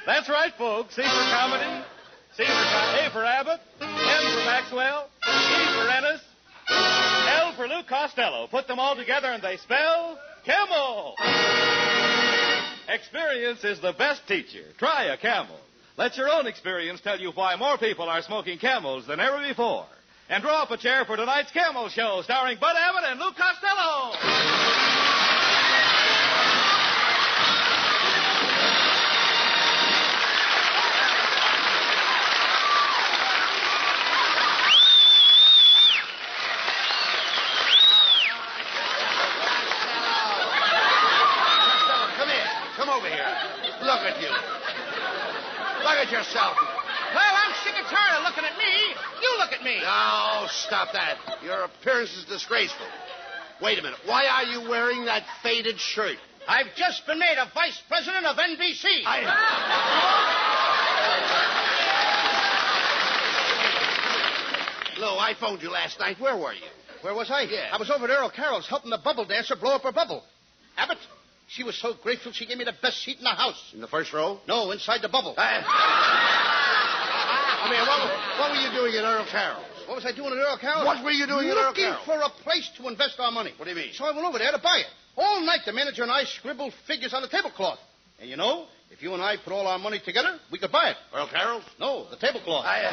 That's right, folks. C for comedy, A for Abbott, M for Maxwell, E for Ennis, L for Lou Costello. Put them all together and they spell Camel. Experience is the best teacher. Try a Camel. Let your own experience tell you why more people are smoking Camels than ever before. And draw up a chair for tonight's Camel Show, starring Bud Abbott and Lou Costello. Come over here. Look at you. Look at yourself. Well, I'm sick and tired of looking at me. You look at me. No, stop that. Your appearance is disgraceful. Wait a minute. Why are you wearing that faded shirt? I've just been made a vice president of NBC. Lou, I phoned you last night. Where were you? Where was I? Yeah. I was over at Earl Carroll's helping the bubble dancer blow up her bubble. Abbott, she was so grateful she gave me the best seat in the house. In the first row? No, inside the bubble. What were you doing at Earl Carroll's? What was I doing at Earl Carroll's? What were you doing at Earl Carroll's? Looking for a place to invest our money. What do you mean? So I went over there to buy it. All night, the manager and I scribbled figures on the tablecloth. And you know, if you and I put all our money together, we could buy it. Earl Carroll's? No, the tablecloth. Shame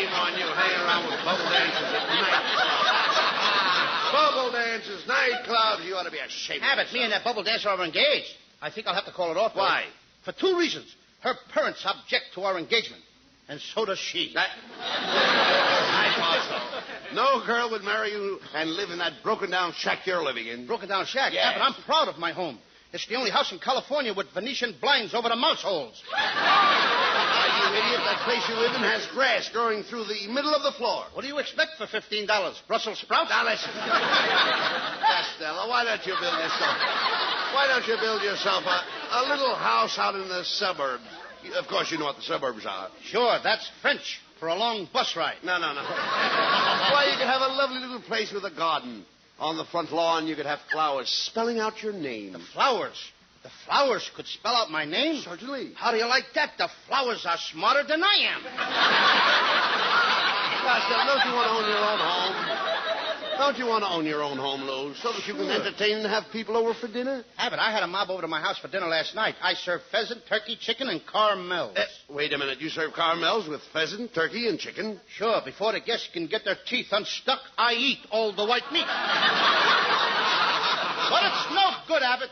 on you hanging around with bubble dancers at night. Bubble dancers, nightclubs, you ought to be ashamed. Abbott, me and that bubble dancer are engaged. I think I'll have to call it off. Why? For two reasons. Her parents object to our engagement, and so does she. I thought so. No girl would marry you and live in that broken-down shack you're living in. Broken-down shack? Yes. Abbott, I'm proud of my home. It's the only house in California with Venetian blinds over the mouse holes. You idiot, that place you live in has grass growing through the middle of the floor. What do you expect for $15? Brussels sprouts? Now, listen. Costello, why don't you build yourself a little house out in the suburbs? Of course, you know what the suburbs are. Sure, that's French for a long bus ride. No. Why, you could have a lovely little place with a garden. On the front lawn, you could have flowers spelling out your name. The flowers? The flowers could spell out my name? Certainly. How do you like that? The flowers are smarter than I am. Costello, don't you want to own your own home? Don't you want to own your own home, Lou, so that you can entertain and have people over for dinner? Abbott, I had a mob over to my house for dinner last night. I served pheasant, turkey, chicken, and caramels. Wait a minute. You serve caramels with pheasant, turkey, and chicken? Sure. Before the guests can get their teeth unstuck, I eat all the white meat. But it's no good, Abbott.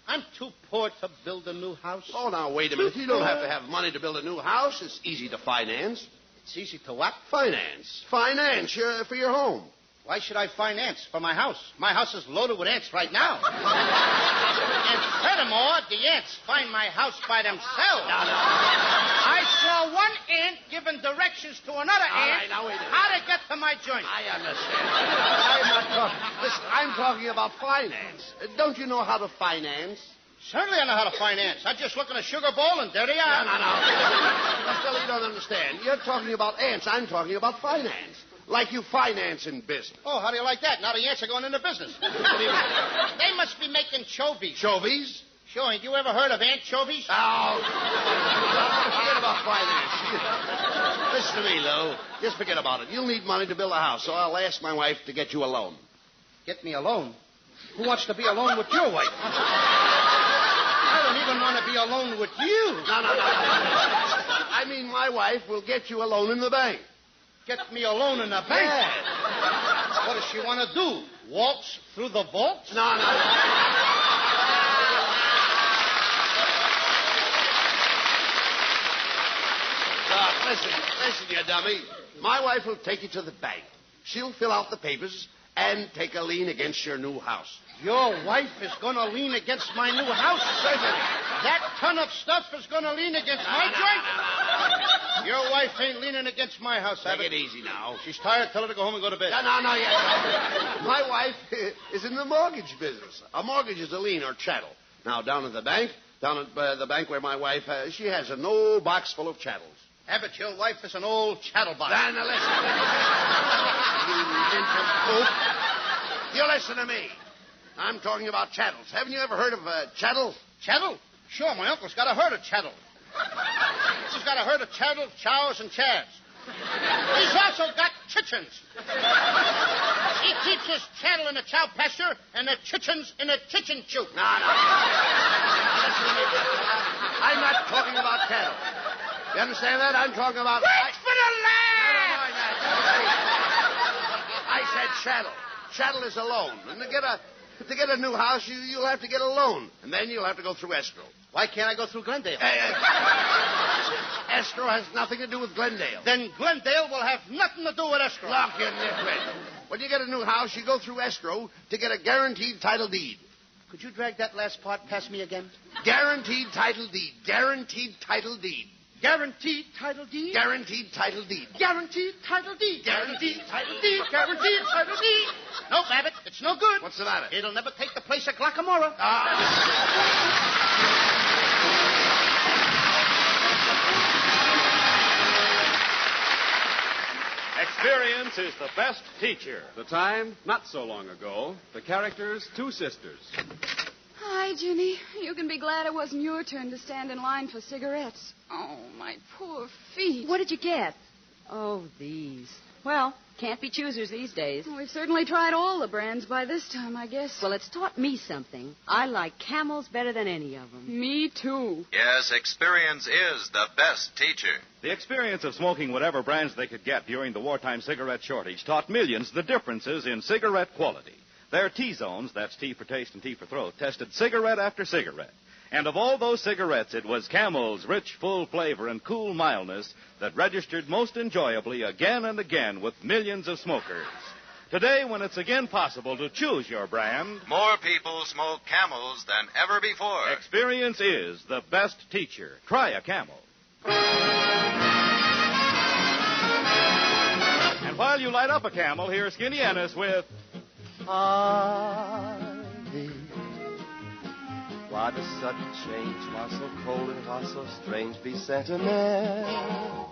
I'm too poor to build a new house. Oh, now, wait a minute. You don't have to have money to build a new house. It's easy to finance. It's easy to what? Finance for your home. Why should I finance for my house? My house is loaded with ants right now. And furthermore, the ants find my house by themselves. No. I saw one ant giving directions to another ant right, now wait a minute. how to get to my joint. I understand. Listen, I'm talking about finance. Don't you know how to finance? Certainly I know how to finance. I just look in a sugar bowl and there they are. No. Costello, you don't understand. You're talking about ants. I'm talking about finance. Like you finance in business. Oh, how do you like that? Now the ants are going into business. They must be making chovies. Chovies? Sure. Have you ever heard of anchovies? Oh. Forget about finance. Listen to me, Lou. Just forget about it. You'll need money to build a house, so I'll ask my wife to get you a loan. Get me a loan? Who wants to be alone with your wife? I don't even want to be alone with you. No. I mean, my wife will get you a loan in the bank. Get me a loan in the bank? Yeah. What does she want to do? Waltz through the vaults? No. Listen, you dummy. My wife will take you to the bank. She'll fill out the papers and take a lien against your new house. Your wife is going to lean against my new house? Certainly. That ton of stuff is going to lean against my joint? Your wife ain't leaning against my house, Abbott. Take it easy now. She's tired. Tell her to go home and go to bed. No. My wife is in the mortgage business. A mortgage is a lien or chattel. Now, down at the bank where my wife, she has an old box full of chattels. Abbott, your wife is an old chattelbox. Now, listen. You nincompoop. You listen to me. I'm talking about chattels. Haven't you ever heard of chattel? Chattel? Sure, my uncle's got a herd of cattle. He's got a herd of cattle, chows, and calves. He's also got chickens. He keeps his cattle in a cow pasture and the chickens in a chicken coop. No. Listen to me, I'm not talking about cattle. You understand that? I'm talking about... Wait for the laugh! I said chattel. Chattel is a loan. And to get a new house, you'll have to get a loan. And then you'll have to go through escrow. Why can't I go through Glendale? Escrow has nothing to do with Glendale. Then Glendale will have nothing to do with escrow. Look, you nitwit. When you get a new house, you go through escrow to get a guaranteed title deed. Could you drag that last part past me again? Guaranteed title deed. Guaranteed title deed. Guaranteed title deed? Guaranteed title deed. Guaranteed title deed. Guaranteed title deed. Guaranteed title deed. No, Abbott, it's no good. What's the matter? It'll never take the place of Glockamora. Experience is the best teacher. The time, not so long ago. The characters, two sisters. Hi, Ginny. You can be glad it wasn't your turn to stand in line for cigarettes. Oh, my poor feet. What did you get? Oh, these. Well, can't be choosers these days. We've certainly tried all the brands by this time, I guess. Well, it's taught me something. I like Camels better than any of them. Me, too. Yes, experience is the best teacher. The experience of smoking whatever brands they could get during the wartime cigarette shortage taught millions the differences in cigarette quality. Their T-zones, that's T for taste and T for throat, tested cigarette after cigarette. And of all those cigarettes, it was Camel's rich, full flavor and cool mildness that registered most enjoyably again and again with millions of smokers. Today, when it's again possible to choose your brand, more people smoke Camels than ever before. Experience is the best teacher. Try a Camel. And while you light up a Camel, here's Skinny Ennis with... Harvey, why the sudden change? Why so cold and why so strange? Be sentimental.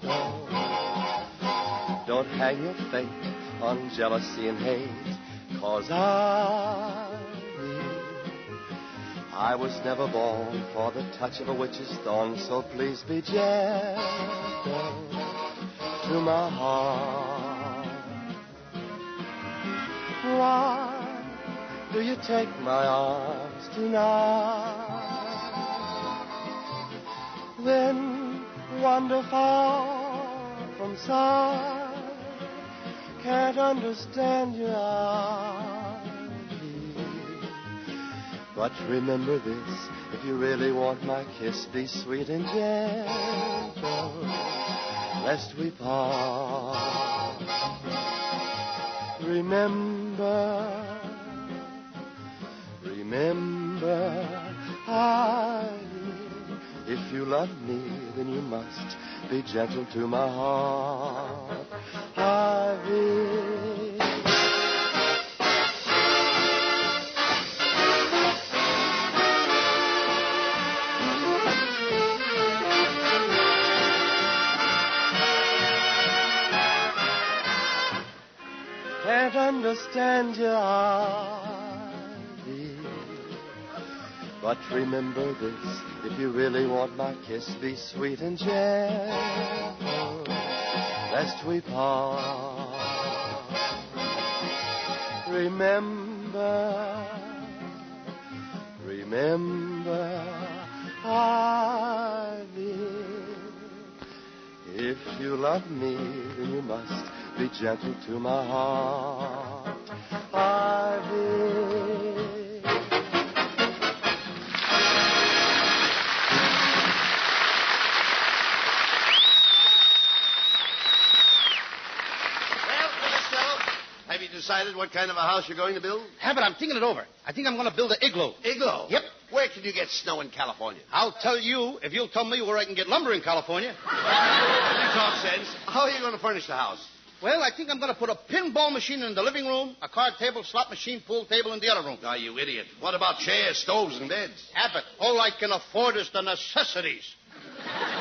Don't hang your fate on jealousy and hate, 'cause I was never born for the touch of a witch's thorn, so please be gentle to my heart. Why do you take my arms tonight? Then wander far from sight. Can't understand your eyes. But remember this, if you really want my kiss, be sweet and gentle, lest we part. Remember, if you love me, then you must be gentle to my heart. Can't understand your Ivy, but remember this, if you really want my kiss, be sweet and gentle, lest we part. Remember, Ivy, if you love me, then you must be gentle to my heart, Ivy. Have you decided what kind of a house you're going to build? Abbott, I'm thinking it over. I think I'm going to build an igloo. Igloo? Yep. Where can you get snow in California? I'll tell you if you'll tell me where I can get lumber in California. You talk sense. How are you going to furnish the house? Well, I think I'm going to put a pinball machine in the living room, a card table, slot machine, pool table in the other room. Oh, you idiot. What about chairs, stoves, and beds? Abbott, all I can afford is the necessities.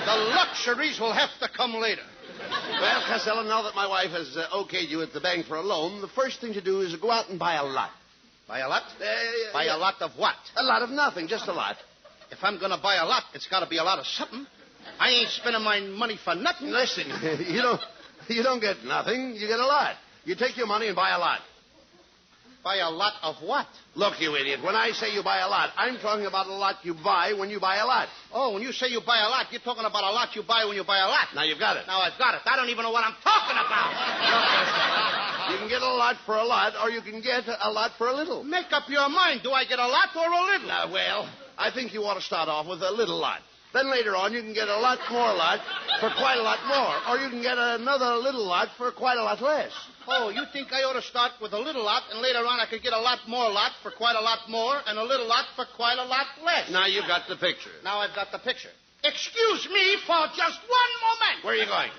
The luxuries will have to come later. Well, Costello, now that my wife has okayed you at the bank for a loan, the first thing to do is go out and buy a lot. Buy a lot? Buy a lot of what? A lot of nothing, just a lot. If I'm going to buy a lot, it's got to be a lot of something. I ain't spending my money for nothing. Listen, you don't get nothing. You get a lot. You take your money and buy a lot. Buy a lot of what? Look, you idiot, when I say you buy a lot, I'm talking about a lot you buy when you buy a lot. Oh, when you say you buy a lot, you're talking about a lot you buy when you buy a lot. Now you've got it. Now I've got it. I don't even know what I'm talking about. You can get a lot for a lot, or you can get a lot for a little. Make up your mind. Do I get a lot or a little? Well, I think you ought to start off with a little lot. Then later on, you can get a lot more lot for quite a lot more. Or you can get another little lot for quite a lot less. Oh, you think I ought to start with a little lot, and later on I could get a lot more lot for quite a lot more, and a little lot for quite a lot less? Now you've got the picture. Now I've got the picture. Excuse me for just one moment. Where are you going?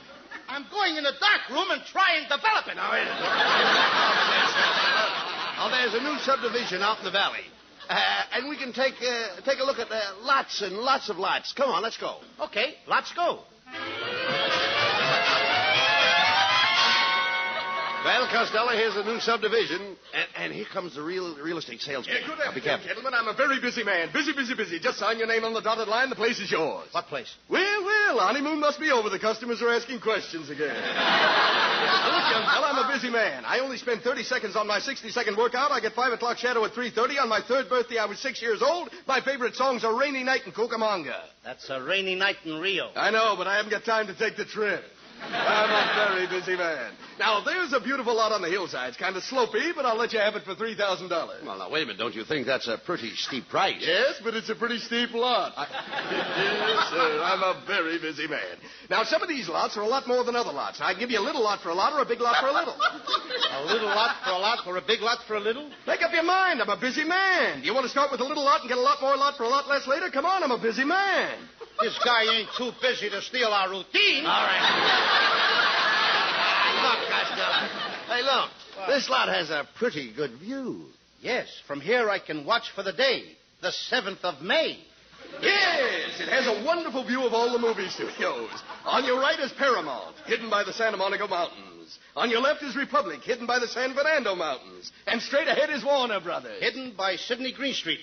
I'm going in the dark room and try and develop it. Now, there's a new subdivision out in the valley. And we can take a look at lots and lots of lots. Come on, let's go. Okay, let's go. Well, Costello, here's the new subdivision, and here comes the real estate salesman. Yeah, good afternoon, gentlemen. I'm a very busy man. Busy. Just sign your name on the dotted line. The place is yours. What place? Well, honeymoon must be over. The customers are asking questions again. Look, young fella, I'm a busy man. I only spend 30 seconds on my 60-second workout. I get 5 o'clock shadow at 3:30. On my third birthday, I was 6 years old. My favorite songs are Rainy Night and Cucamonga. That's a rainy night in Rio. I know, but I haven't got time to take the trip. I'm a very busy man. Now, there's a beautiful lot on the hillside. It's kind of slopey, but I'll let you have it for $3,000. Well, now, wait a minute. Don't you think that's a pretty steep price? Yes, but it's a pretty steep lot. Yes, sir. I'm a very busy man. Now, some of these lots are a lot more than other lots. I can give you a little lot for a lot or a big lot for a little. A little lot for a lot or a big lot for a little? Make up your mind. I'm a busy man. Do you want to start with a little lot and get a lot more lot for a lot less later? Come on, I'm a busy man. This guy ain't too busy to steal our routine. All right. Look, Costello. Hey, look. What? This lot has a pretty good view. Yes, from here I can watch for the day, the 7th of May. Yes, it has a wonderful view of all the movie studios. On your right is Paramount, hidden by the Santa Monica Mountains. On your left is Republic, hidden by the San Fernando Mountains. And straight ahead is Warner Brothers. Hidden by Sidney Greenstreet.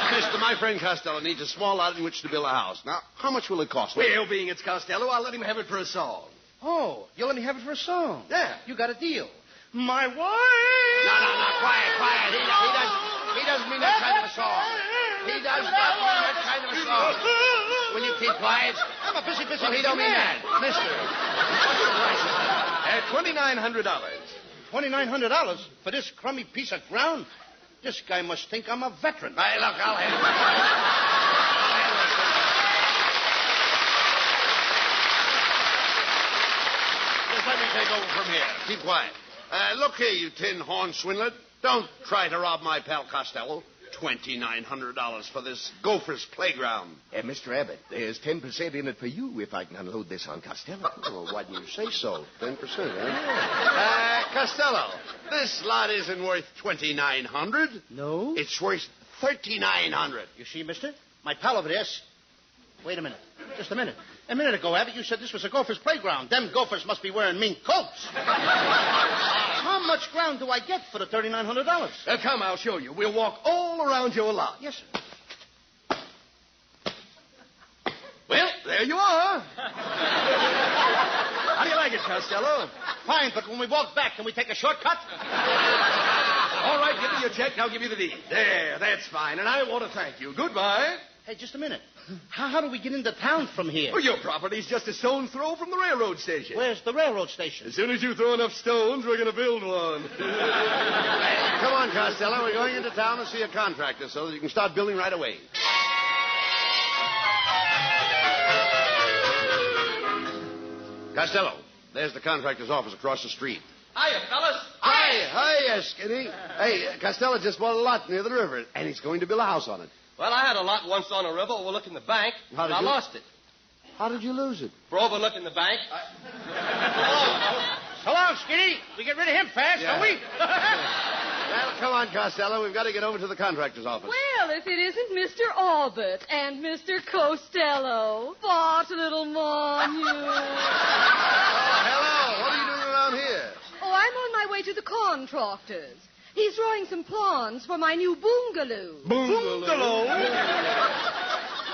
Mister, my friend Costello needs a small lot in which to build a house. Now, how much will it cost him? Well, being it's Costello, I'll let him have it for a song. Oh, you'll let me have it for a song? Yeah. You got a deal. My wife. No, quiet. He doesn't mean that kind of a song. He does not mean that kind of a song. Will you keep quiet? I'm a busy Well, he don't mean that. Mister, what's the price? $2,900. $2,900 for this crummy piece of ground? This guy must think I'm a veteran. Hey, look, I'll have it. Just let me take over from here. Keep quiet. Look here, you tin horn swindler. Don't try to rob my pal Costello. $2,900 for this gopher's playground. Mr. Abbott, there's 10% in it for you if I can unload this on Costello. Well, why didn't you say so? 10%, huh? Costello, this lot isn't worth $2,900. No? It's worth $3,900. You see, mister? My pal over there... Wait a minute. Just a minute. A minute ago, Abbott, you said this was a gopher's playground. Them gophers must be wearing mink coats. How much ground do I get for the $3,900? Come, I'll show you. We'll walk all around your lot. Yes, sir. Well, there you are. How do you like it, Costello? Fine, but when we walk back, can we take a shortcut? All right, give me your check, and I'll give you the deed. There, that's fine, and I want to thank you. Goodbye. Hey, just a minute. How do we get into town from here? Well, your property's just a stone's throw from the railroad station. Where's the railroad station? As soon as you throw enough stones, we're going to build one. Come on, Costello. We're going into town to see a contractor so that you can start building right away. Costello, there's the contractor's office across the street. Hiya, fellas. Hi, Skinny. Hey, Costello just bought a lot near the river, and he's going to build a house on it. Well, I had a lot once on a river overlooking the bank, and I lost it. How did you lose it? For overlooking the bank. So long, Skinny. We get rid of him fast, don't we? Well, come on, Costello. We've got to get over to the contractor's office. Well, if it isn't Mr. Abbott and Mr. Costello. What little monument. Oh, hello. What are you doing around here? Oh, I'm on my way to the contractors. He's drawing some plans for my new bungalow. Bungalow?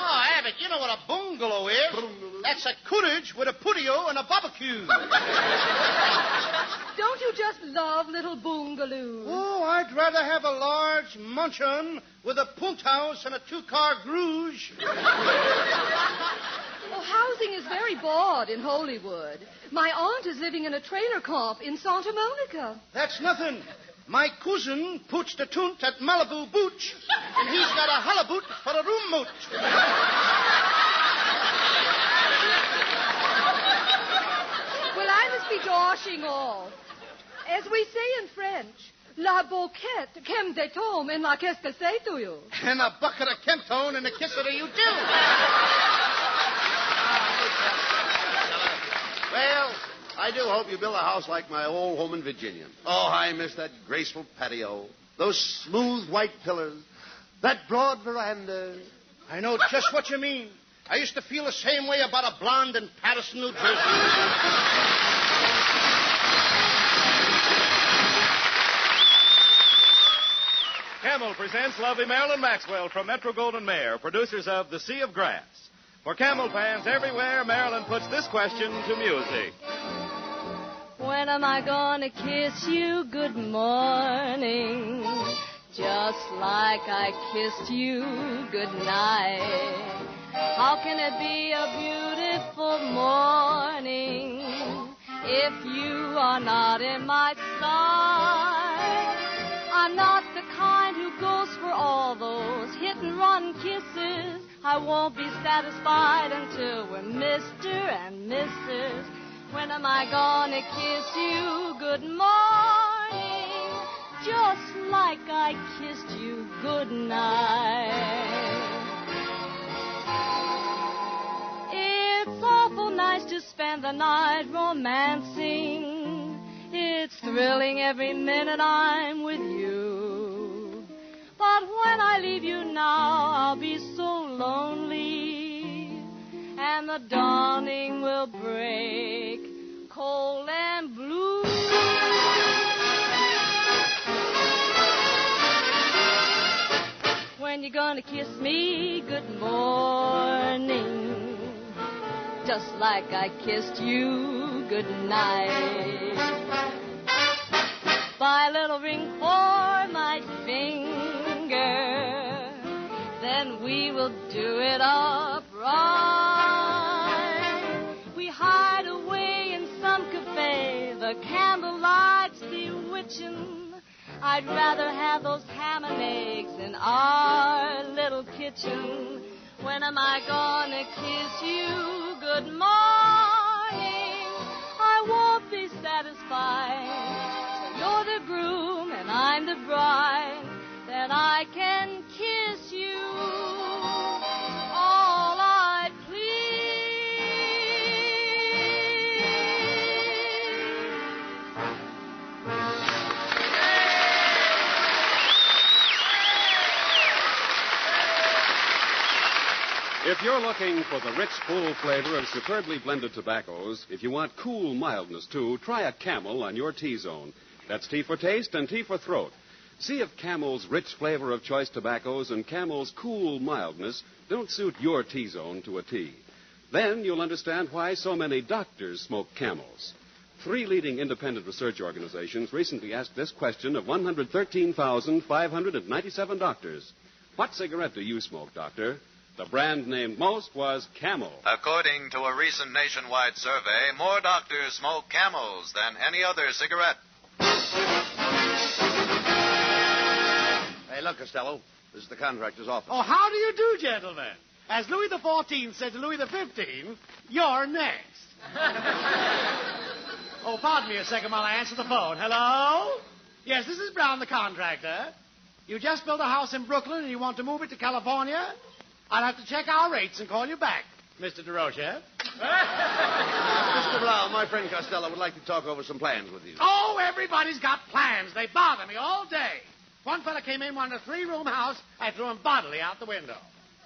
Oh, Abbott, you know what a bungalow is. That's a cottage with a patio and a barbecue. Don't you just love little bungalows? Oh, I'd rather have a large mansion with a punt house and a 2-car garage. Oh, housing is very bad in Hollywood. My aunt is living in a trailer camp in Santa Monica. That's nothing. My cousin puts the tunt at Malibu Beach, and he's got a halibut for a room moat. Well, I must be dashing off. As we say in French, la boquette, kem de tom, and la qu'est-ce que c'est to you? And a bucket of Kemptone and a kiss to you, too. Well, I do hope you build a house like my old home in Virginia. Oh, I miss that graceful patio, those smooth white pillars, that broad veranda. I know just what you mean. I used to feel the same way about a blonde in Paterson, New Jersey. Camel presents lovely Marilyn Maxwell from Metro-Goldwyn-Mayer, producers of The Sea of Grass. For Camel fans everywhere, Marilyn puts this question to music. When am I gonna kiss you good morning? Just like I kissed you good night. How can it be a beautiful morning if you are not in my sight? I'm not the kind who goes for all those hit-and-run kisses. I won't be satisfied until we're Mr. and Mrs. When am I gonna kiss you good morning, just like I kissed you good night? It's awful nice to spend the night romancing. It's thrilling every minute I'm with you. But when I leave you now, I'll be so lonely, and the dawning will break cold and blue. When you gonna kiss me good morning, just like I kissed you good night? Buy a little ring for my finger, then we will do it up right. We hide away in some cafe, the candlelight's bewitching. I'd rather have those ham and eggs in our little kitchen. When am I gonna kiss you good morning? I won't be satisfied. You're the groom and I'm the bride. Then I can kiss you all I If you're looking for the rich, full flavor of superbly blended tobaccos, if you want cool mildness, too, try a Camel on your T-zone. That's T for taste and T for throat. See if Camel's rich flavor of choice tobaccos and Camel's cool mildness don't suit your T-zone to a T. Then you'll understand why so many doctors smoke Camels. 3 leading independent research organizations recently asked this question of 113,597 doctors. What cigarette do you smoke, doctor? The brand named most was Camel. According to a recent nationwide survey, more doctors smoke Camels than any other cigarette. Hey, look, Costello. This is the contractor's office. Oh, how do you do, gentlemen? As Louis XIV said to Louis XV, you're next. Oh, pardon me a second while I answer the phone. Hello? Yes, this is Brown, the contractor. You just built a house in Brooklyn and you want to move it to California? I'll have to check our rates and call you back, Mr. DeRoche. Mr. Brown, my friend Costello would like to talk over some plans with you. Oh, everybody's got plans. They bother me all day. One fella came in, wanted a 3-room house. I threw him bodily out the window.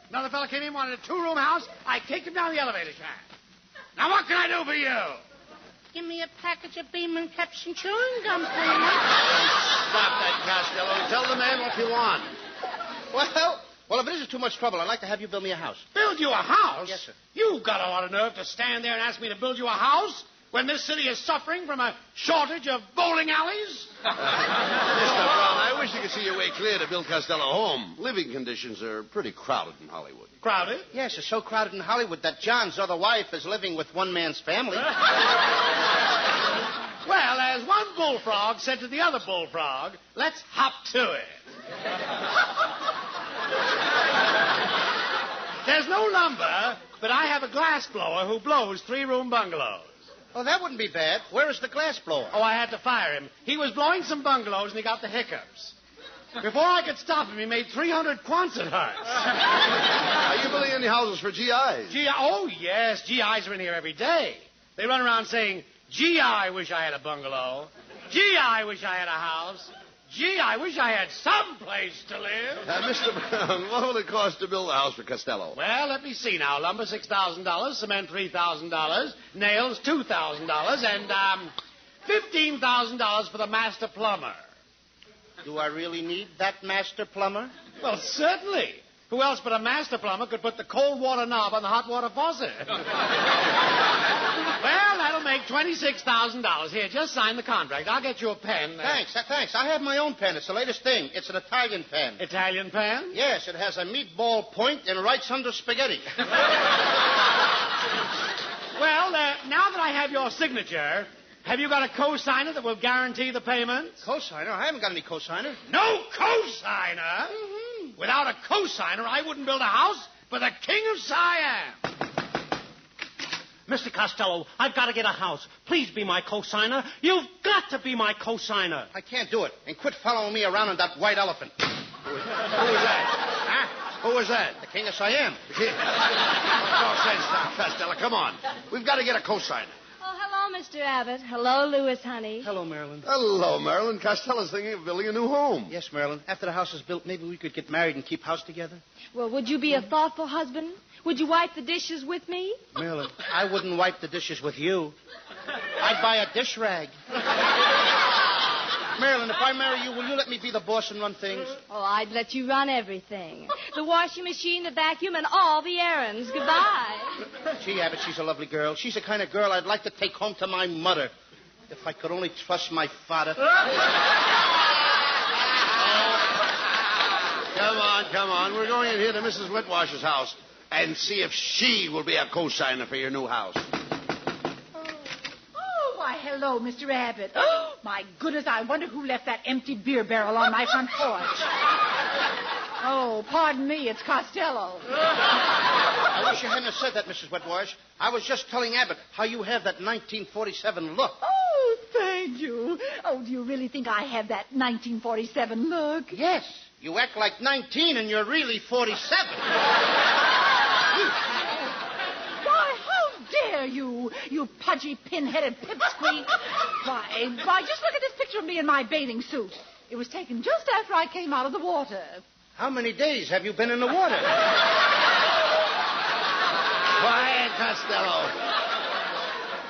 Another fella came in, wanted a 2-room house. I kicked him down the elevator shaft. Now, what can I do for you? Give me a package of Beeman Caps and chewing gum, please. Stop that, Costello. Tell the man what you want. Well, if it isn't too much trouble, I'd like to have you build me a house. Build you a house? Yes, sir. You've got a lot of nerve to stand there and ask me to build you a house when this city is suffering from a shortage of bowling alleys? Mr. Brown, I wish you could see your way clear to Bill Costello home. Living conditions are pretty crowded in Hollywood. Crowded? Yes, it's so crowded in Hollywood that John's other wife is living with one man's family. Well, as one bullfrog said to the other bullfrog, let's hop to it. There's no lumber, but I have a glass blower who blows 3-room bungalows. Oh, that wouldn't be bad. Where is the glass blower? Oh, I had to fire him. He was blowing some bungalows and he got the hiccups. Before I could stop him, he made 300 Quonset huts. Are you building any houses for GIs? Oh, yes. GIs are in here every day. They run around saying, gee, I wish I had a bungalow. Gee, I wish I had a house. Gee, I wish I had some place to live. Mr. Brown, what will it cost to build a house for Costello? Well, let me see now. Lumber, $6,000. Cement, $3,000. Nails, $2,000. And, $15,000 for the master plumber. Do I really need that master plumber? Well, certainly. Who else but a master plumber could put the cold water knob on the hot water faucet? Well, that'll make $26,000. Here, just sign the contract. I'll get you a pen. Thanks. I have my own pen. It's the latest thing. It's an Italian pen. Italian pen? Yes, it has a meatball point and writes under spaghetti. Well, now that I have your signature, have you got a co-signer that will guarantee the payment? Co-signer? I haven't got any co-signer. No co-signer? Mm-hmm. Without a co-signer, I wouldn't build a house for the King of Siam. Mr. Costello, I've got to get a house. Please be my co-signer. You've got to be my co-signer. I can't do it. And quit following me around on that white elephant. Who was that? Huh? Who was that? The King of Siam. No sense now, Costello. Come on. We've got to get a co-signer. Oh, hello, Mr. Abbott. Hello, Louis, honey. Hello, Marilyn. Hello, Marilyn. Costello's thinking of building a new home. Yes, Marilyn. After the house is built, maybe we could get married and keep house together. Well, would you be a thoughtful husband? Would you wipe the dishes with me? Marilyn, I wouldn't wipe the dishes with you. I'd buy a dish rag. Marilyn, if I marry you, will you let me be the boss and run things? Oh, I'd let you run everything. The washing machine, the vacuum, and all the errands. Goodbye. Gee, Abbott, she's a lovely girl. She's the kind of girl I'd like to take home to my mother. If I could only trust my father. Come on. We're going in here to Mrs. Whitwash's house and see if she will be a co-signer for your new house. Why, hello, Mr. Abbott. Oh, my goodness, I wonder who left that empty beer barrel on my front porch. Oh, pardon me, it's Costello. I wish you hadn't said that, Mrs. Whitwash. I was just telling Abbott how you have that 1947 look. Oh, thank you. Oh, do you really think I have that 1947 look? Yes. You act like 19 and you're really 47. Dare you, you pudgy, pin-headed pipsqueak. Why, just look at this picture of me in my bathing suit. It was taken just after I came out of the water. How many days have you been in the water? Quiet, Costello.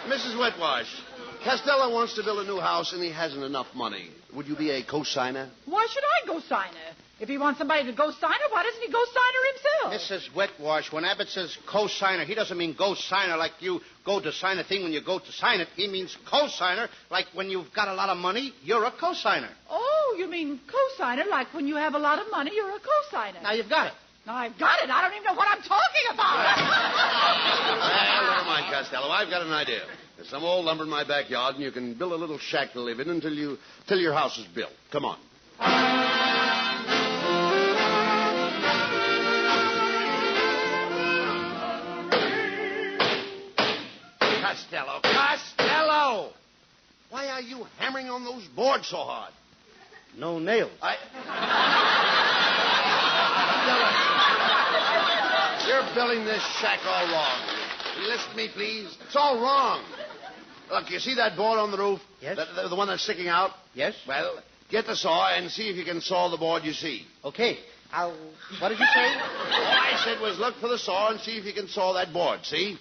Mrs. Whitwash, Costello wants to build a new house and he hasn't enough money. Would you be a co-signer? Why should I go-signer? If he wants somebody to go-signer, why doesn't he go-signer himself? Mrs. Whitwash, when Abbott says co-signer, he doesn't mean go-signer like you go to sign a thing when you go to sign it. He means co-signer like when you've got a lot of money, you're a co-signer. Oh, you mean co-signer like when you have a lot of money, you're a co-signer. Now you've got it. Now I've got it. I don't even know what I'm talking about. Well, never mind, Costello. I've got an idea. There's some old lumber in my backyard, and you can build a little shack to live in until your house is built. Come on. Costello! Why are you hammering on those boards so hard? No nails. You're building this shack all wrong. Will you listen to me, please? It's all wrong. Look, you see that board on the roof? Yes. The one that's sticking out? Yes. Well, get the saw and see if you can saw the board you see. Okay. What did you say? All I said was look for the saw and see if you can saw that board, see?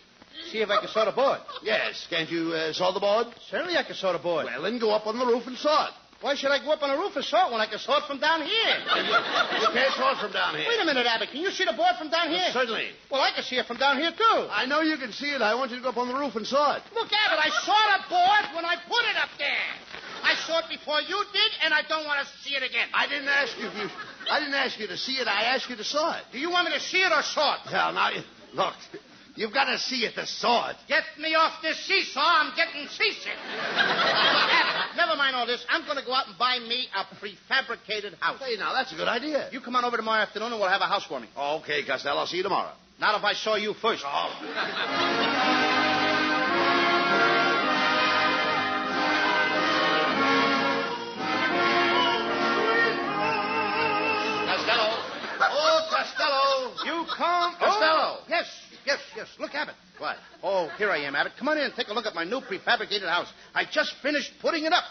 See if I can saw the board. Yes. Can't you saw the board? Certainly I can saw the board. Well, then go up on the roof and saw it. Why should I go up on the roof and saw it when I can saw it from down here? You can't saw it from down here. Wait a minute, Abbott. Can you see the board from down here? Certainly. Well, I can see it from down here, too. I know you can see it. I want you to go up on the roof and saw it. Look, Abbott, I saw the board when I put it up there. I saw it before you did, and I don't want to see it again. I didn't ask you to see it. I asked you to saw it. Do you want me to see it or saw it? Well, now, look. You've got to see it to saw it. Get me off this seesaw. I'm getting seasick. Abbott, never mind all this. I'm going to go out and buy me a prefabricated house. Hey, now, that's a good idea. You come on over tomorrow afternoon and we'll have a house warming. Okay, Costello. I'll see you tomorrow. Not if I saw you first. Oh. Costello. You come. Costello. Oh, yes. Look, Abbott. What? Oh, here I am, Abbott. Come on in and take a look at my new prefabricated house. I just finished putting it up.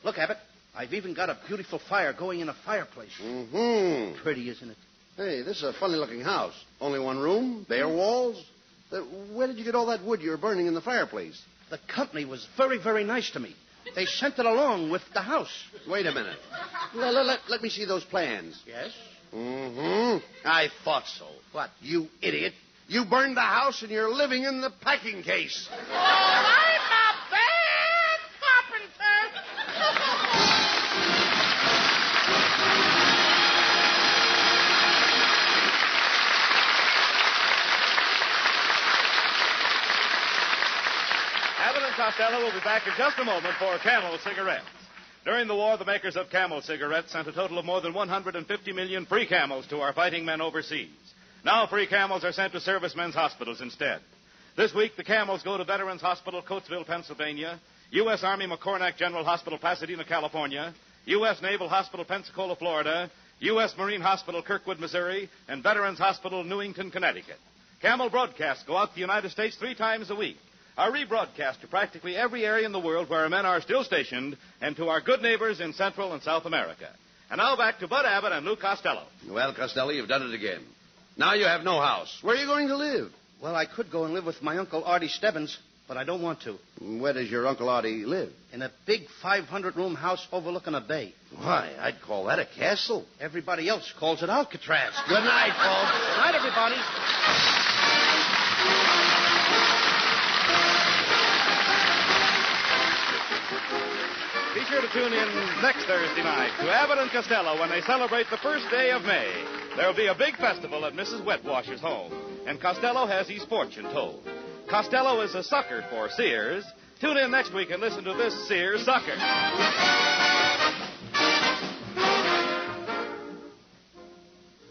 Look, Abbott. I've even got a beautiful fire going in a fireplace. Mm-hmm. Pretty, isn't it? Hey, this is a funny-looking house. Only one room, bare walls. Where did you get all that wood you're burning in the fireplace? The company was very, very nice to me. They sent it along with the house. Wait a minute. Let me see those plans. Yes? Mm-hmm. I thought so. What? You idiot. You burned the house and you're living in the packing case. Oh, I'm a bad carpenter. Abbott and Costello will be back in just a moment for Camel cigarettes. During the war, the makers of Camel cigarettes sent a total of more than 150 million free Camels to our fighting men overseas. Now free Camels are sent to servicemen's hospitals instead. This week, the Camels go to Veterans Hospital, Coatesville, Pennsylvania, U.S. Army McCornack General Hospital, Pasadena, California, U.S. Naval Hospital, Pensacola, Florida, U.S. Marine Hospital, Kirkwood, Missouri, and Veterans Hospital, Newington, Connecticut. Camel broadcasts go out to the United States 3 times a week. Are rebroadcast to practically every area in the world where our men are still stationed, and to our good neighbors in Central and South America. And now back to Bud Abbott and Lou Costello. Well, Costello, you've done it again. Now you have no house. Where are you going to live? Well, I could go and live with my Uncle Artie Stebbins, but I don't want to. Where does your Uncle Artie live? In a big 500-room house overlooking a bay. Why, I'd call that a castle. Everybody else calls it Alcatraz. Good night, folks. Good night, everybody. Be sure to tune in next Thursday night to Abbott and Costello when they celebrate the first day of May. There'll be a big festival at Mrs. Wetwash's home, and Costello has his fortune told. Costello is a sucker for Sears. Tune in next week and listen to this Sears sucker.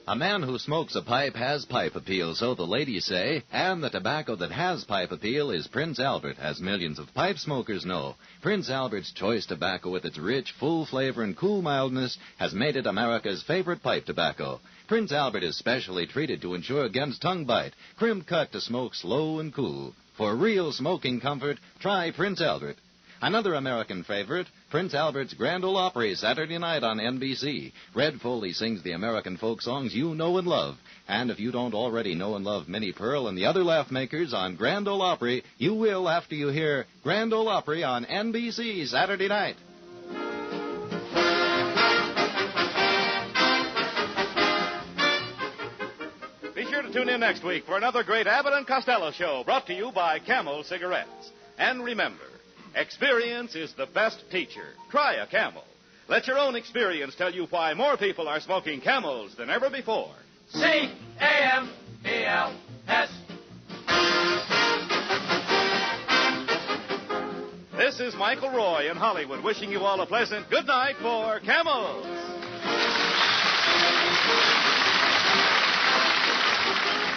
A man who smokes a pipe has pipe appeal, so the ladies say, and the tobacco that has pipe appeal is Prince Albert, as millions of pipe smokers know. Prince Albert's choice tobacco with its rich, full flavor and cool mildness has made it America's favorite pipe tobacco. Prince Albert is specially treated to ensure against tongue bite, crimp cut to smoke slow and cool. For real smoking comfort, try Prince Albert. Another American favorite, Prince Albert's Grand Ole Opry, Saturday night on NBC. Red Foley sings the American folk songs you know and love. And if you don't already know and love Minnie Pearl and the other laugh makers on Grand Ole Opry, you will after you hear Grand Ole Opry on NBC Saturday night. Be sure to tune in next week for another great Abbott and Costello show brought to you by Camel Cigarettes. And remember, experience is the best teacher. Try a Camel. Let your own experience tell you why more people are smoking Camels than ever before. C-A-M-E-L-S. This is Michael Roy in Hollywood wishing you all a pleasant good night for Camels.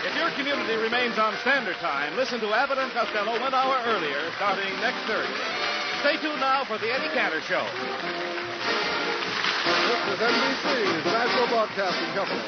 If your community remains on Standard Time, listen to Abbott and Costello 1 hour earlier, starting next Thursday. Stay tuned now for the Eddie Cantor Show. This is NBC's National Broadcasting Company.